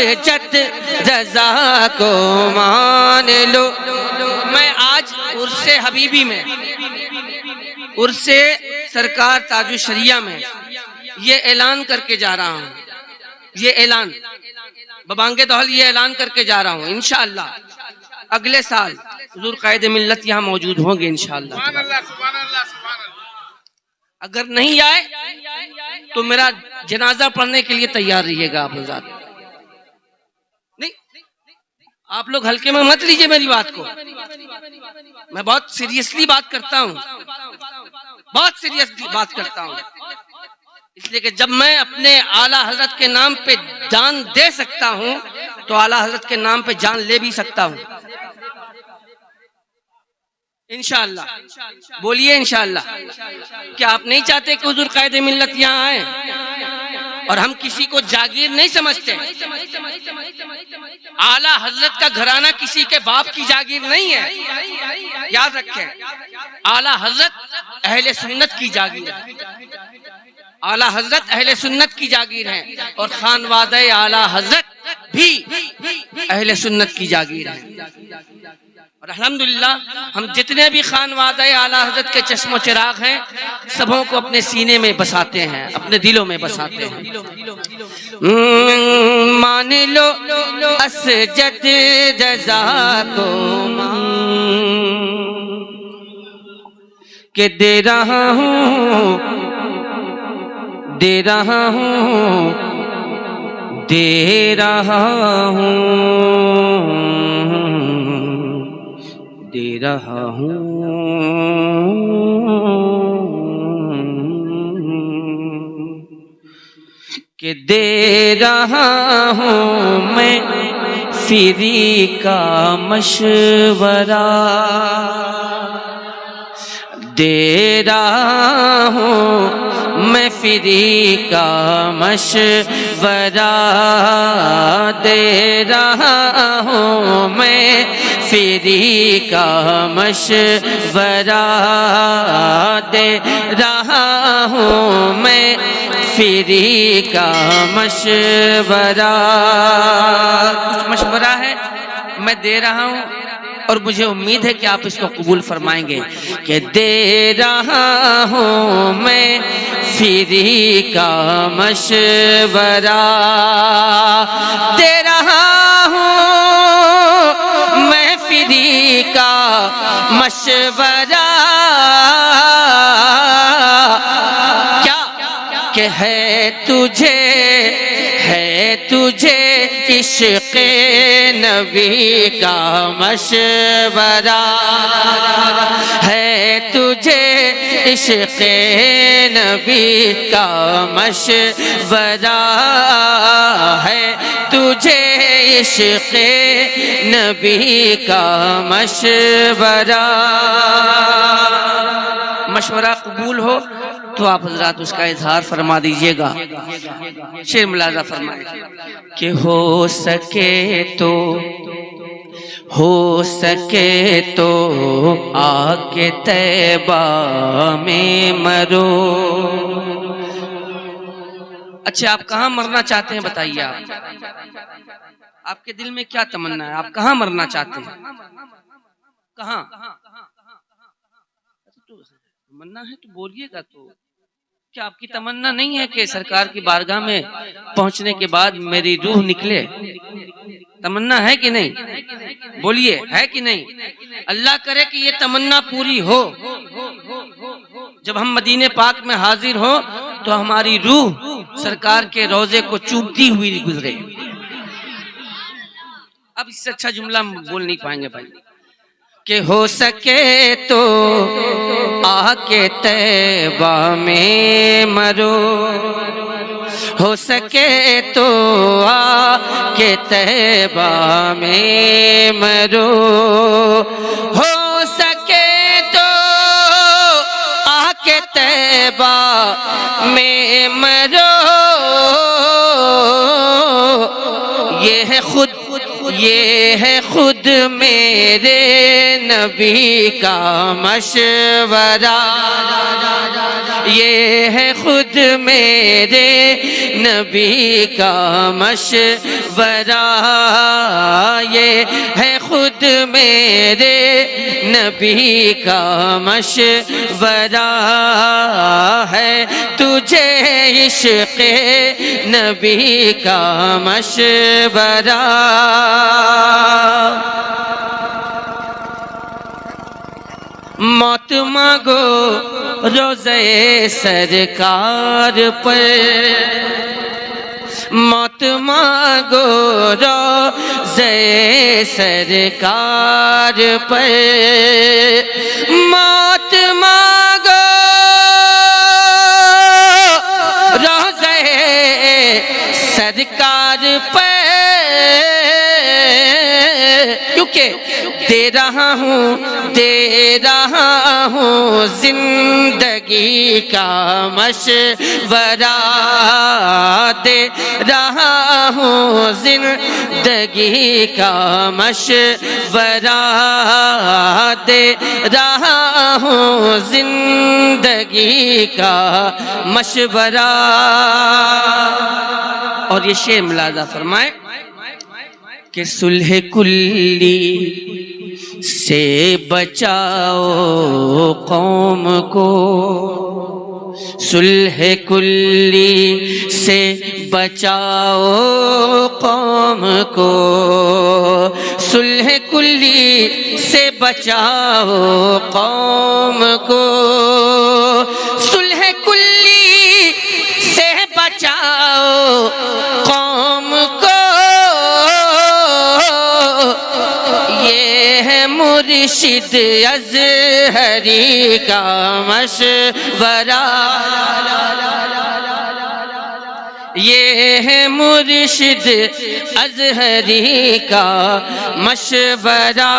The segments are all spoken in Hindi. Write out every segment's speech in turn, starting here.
असजद रजा को मान लो। मैं आज उर्से हबीबी में, उर्से सरकार ताजु शरिया में ये ऐलान करके जा रहा हूँ, ये ऐलान बबांगे दहल ये ऐलान करके जा रहा हूँ, इंशाअल्लाह अगले साल हुजूर कायदे मिल्लत यहाँ मौजूद होंगे इंशाअल्लाह। अगर नहीं आए तो मेरा जनाजा पढ़ने के लिए तैयार रहिएगा आप हज़रात। नहीं, आप लोग हल्के में मत लीजिए मेरी बात को, मैं बहुत सीरियसली बात करता हूँ, बहुत सीरियसली बात करता हूँ। इसलिए कि जब मैं अपने आला हजरत के नाम पे जान दे सकता हूँ तो आला हजरत के नाम पे जान ले भी सकता हूँ इंशाअल्लाह। बोलिए इंशाअल्लाह। क्या आप नहीं चाहते कि हुजूर कायदे मिल्लत यहाँ आए? और हम किसी को जागीर नहीं समझते। आला हजरत का घराना किसी के बाप की जागीर नहीं है, याद रखें। आला हजरत अहले सुन्नत की जागीर है, आला हजरत अहले सुन्नत की जागीर है, और खानवादे आला हजरत भी अहले सुन्नत की जागीर है। और अल्हम्दुलिल्लाह हम जितने भी खानवादे आला हजरत के चश्मो चिराग हैं सबों को अपने सीने में बसाते हैं, अपने दिलों में बसाते हैं। मान लो असजद रजा को के दे रहा हूँ, दे रहा हूँ, दे रहा हूँ, दे रहा हूँ। कि दे रहा हूँ मैं फिरी का मशवरा, दे रहा हूँ मैं फिरी का मशवरा, दे रहा हूँ मैं फिरी का मशवरा, दे रहा हूँ मैं फिरी का मशवरा। कुछ मशवरा है मैं दे रहा हूँ और मुझे उम्मीद है कि आप इसको कबूल फरमाएंगे। कि दे रहा हूँ मैं फिरी का मशवरा, दे रहा हूँ मैं फिरी का मशवरा। क्या कि है तुझे इश्क़ नबी का मशवरा, है तुझे इश्क़ नबी का मशवरा, है तुझे इश्क़ नबी का मशवरा। मशवरा कबूल हो तो आप हजरात उसका इजहार फरमा दीजिएगा। शेर मुलाजा फरमाए कि हो सके तो आके तैबा में मरो। अच्छा, आप कहाँ मरना चाहते हैं बताइए। आपके दिल में क्या तमन्ना है? आप कहाँ मरना चाहते हैं? कहाँ तमन्ना है तो बोलिएगा। तो क्या आपकी तमन्ना नहीं है कि सरकार की बारगाह में पहुंचने के बाद मेरी रूह निकले? तमन्ना है कि नहीं? बोलिए, है कि नहीं? अल्लाह करे कि ये तमन्ना पूरी हो। जब हम मदीने पाक में हाजिर हो तो हमारी रूह सरकार के रोजे को चूमती हुई गुजरे। अब इससे अच्छा जुमला बोल नहीं पाएंगे भाई। कि हो सके तो आके तैबा में मरो, हो सके तो आके तैबा में मरो, हो सके तो आके तैबा में मरो। ये है खुद मेरे नबी का मशवरा, ये है खुद मेरे नबी का मशवरा, ये है खुद मेरे नबी का मशवरा है, तुझे इश्क़ नबी का मशवरा। मौत मांगो रोज़े सरकार पर, मौत मांगो रोज़े सरकार पर, मौत मांगो रोज़े सरकार पर, क्योंकि दे रहा हूँ जिंदगी का मशवरा, दे रहा हूँ जिंदगी का मशवरा, दे रहा हूँ जिंदगी का मशवरा। और ये शेर मुलाज़ा फरमाए कि सुलह कुल्ली से बचाओ कौम को, सुलह कुल्ली से बचाओ कौम को, सुलह कुल्ली से बचाओ कौम को, सुलह कुल्ली से बचाओ कौम को, ये है मुर्शिद अज़हरी का मशवरा, ये है मुर्शिद अज़हरी का मशवरा,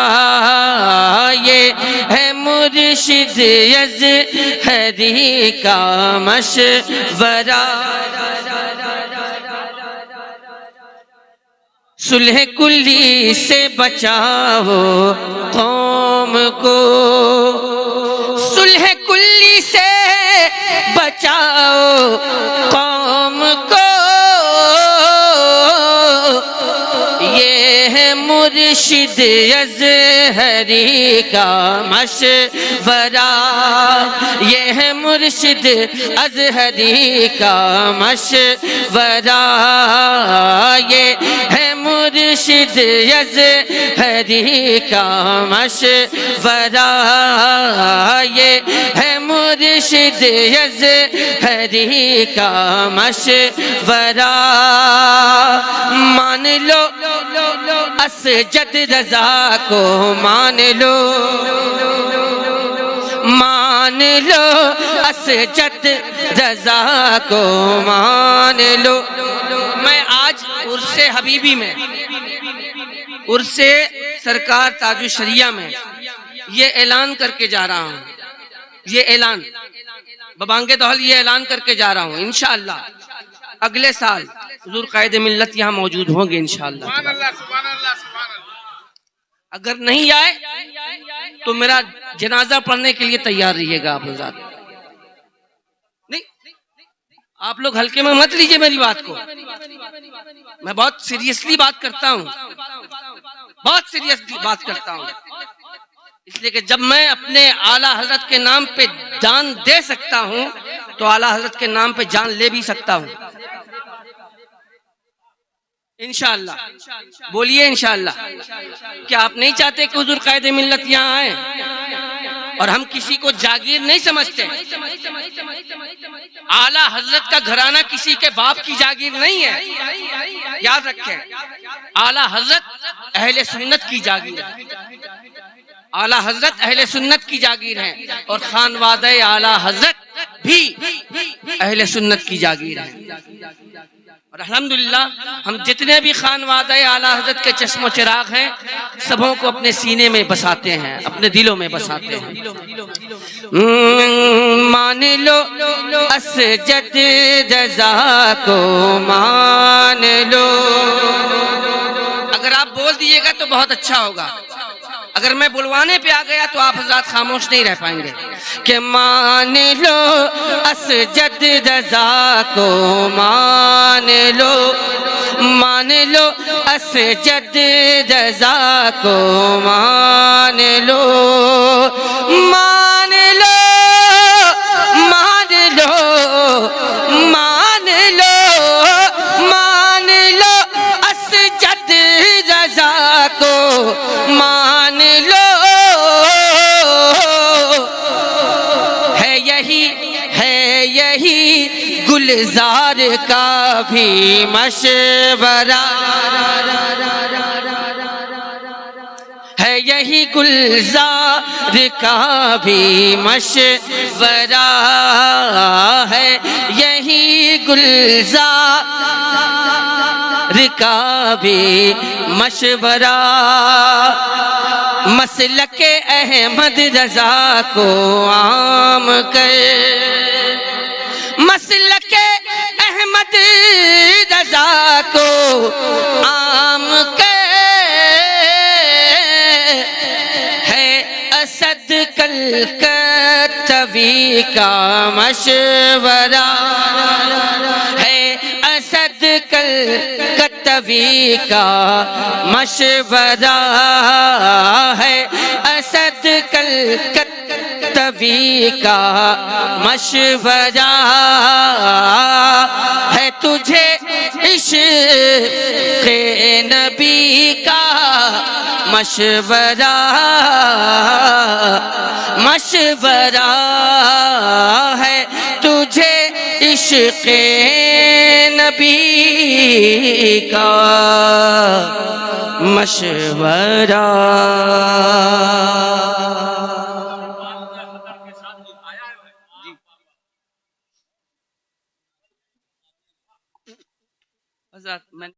ये है मुर्शिद अज़हरी का मशवरा। सुलह कुल्ली से बचाओ कौम को, सुलह कुल्ली से बचाओ कौम को, ये है मुर्शिद अज़हरी का मशवरा, ये है मुर्शिद अज़हरी का मशवरा, ये है मुर्शिद अज़हरी का मशवरा, ये है मुर्शिद अज़हरी का मशवरा। मान लो असजद रज़ा को, मान लो, मान लो असजद रज़ा को, मान लो। मैं आज उर्से हबीबी में, उर्से सरकार ताजुल शरिया में ये ऐलान करके जा रहा हूँ, ये ऐलान बबांगे दौहल ये ऐलान करके जा रहा हूँ, इंशाअल्लाह अगले साल हुजूर कायदे मिल्लत यहाँ मौजूद होंगे इंशाअल्लाह। अगर नहीं आए तो मेरा जनाजा पढ़ने के लिए तैयार रहिएगा आप हज़रात। नहीं, आप लोग हल्के में मत लीजिए मेरी बात को, मैं बहुत सीरियसली बात करता हूँ, बहुत सीरियसली बात करता हूँ, इसलिए कि जब मैं अपने आला हजरत के नाम पे जान दे सकता हूँ तो आला हजरत के नाम पे जान ले भी सकता हूँ इंशाअल्लाह। बोलिए इंशाअल्लाह। क्या आप नहीं चाहते कि हुजूर कायदे मिल्लत यहाँ आए? और हम किसी को जागीर नहीं समझते, आला हजरत का घराना किसी के बाप की जागीर नहीं है, याद रखें। आला हजरत अहले सुन्नत की जागीर है, आला हजरत अहले सुन्नत की जागीर है, और खानवादे आला हजरत भी अहले सुन्नत की जागीर है। और अल्हम्दुलिल्लाह हम जितने भी खानवादे आला हजरत के चश्मो चिराग हैं सबों को अपने सीने में बसाते हैं, अपने दिलों में बसाते हैं। मान लो असजद रज़ा को, मान लो। अगर आप बोल दिए लीजिएगा तो बहुत अच्छा होगा। अगर मैं बुलवाने पे आ गया तो आप हज़रात खामोश नहीं रह पाएंगे। कि मान लो असजद रज़ा को, मान लो असजद रज़ा को, मान लो मान लो मान लो मान लो मान लो असजद रज़ा को, मान लो। है यही गुलजार का भी मशवरा, है यही गुलजार का भी मशवरा, है यही गुलजार का भी मशवरा। मसलके अहमद रज़ा को आम कर, मसलके अहमद रज़ा को आम कर, है असद कलकत्तवी का मशवरा, है असद कलकत्तवी का मशवरा, है असद कलकत्तवी का मशवरा, है तुझे इश्क़ नबी का मशवरा, मशवरा है तुझे इश्क़ नबी का मशवरा। हज़रत